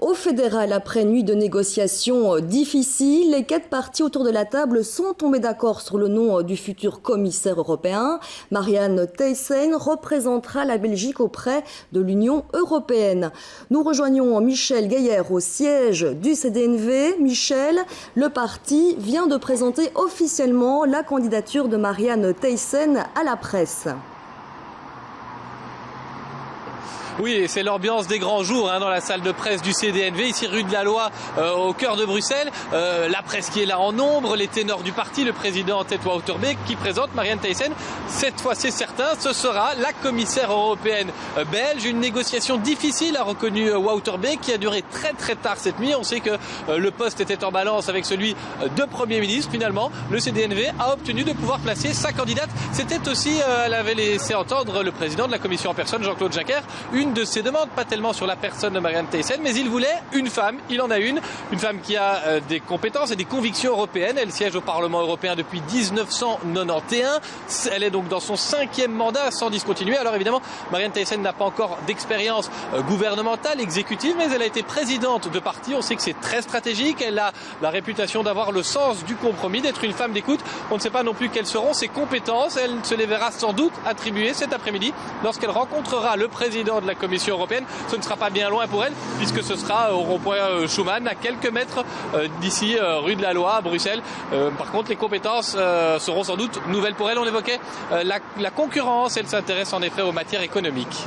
Au fédéral, après nuit de négociations difficiles, les 4 parties autour de la table sont tombées d'accord sur le nom du futur commissaire européen. Marianne Thyssen représentera la Belgique auprès de l'Union européenne. Nous rejoignons Michel Gaillard au siège du CDNV. Michel, le parti vient de présenter officiellement la candidature de Marianne Thyssen à la presse. Oui, c'est l'ambiance des grands jours dans la salle de presse du CDNV, ici rue de la Loi, au cœur de Bruxelles. La presse qui est là en nombre, les ténors du parti, le président Ted Wouterbeek qui présente Marianne Thyssen. Cette fois, c'est certain, ce sera la commissaire européenne belge. Une négociation difficile, a reconnu Wouterbeek, qui a duré très tard cette nuit. On sait que le poste était en balance avec celui de Premier ministre. Finalement, le CDNV a obtenu de pouvoir placer sa candidate. C'était aussi, elle avait laissé entendre le président de la commission en personne, Jean-Claude Juncker, une de ses demandes, pas tellement sur la personne de Marianne Thyssen, mais il voulait une femme, il en a une femme qui a des compétences et des convictions européennes. Elle siège au Parlement européen depuis 1991, elle est donc dans son 5e mandat sans discontinuer. Alors évidemment, Marianne Thyssen n'a pas encore d'expérience gouvernementale, exécutive, mais elle a été présidente de parti, on sait que c'est très stratégique, elle a la réputation d'avoir le sens du compromis, d'être une femme d'écoute. On ne sait pas non plus quelles seront ses compétences, elle se les verra sans doute attribuées cet après-midi lorsqu'elle rencontrera le président de la Commission européenne. Ce ne sera pas bien loin pour elle, puisque ce sera au rond-point Schuman, à quelques mètres d'ici, rue de la Loi, à Bruxelles. Par contre, les compétences seront sans doute nouvelles pour elle. On évoquait la concurrence, elle s'intéresse en effet aux matières économiques.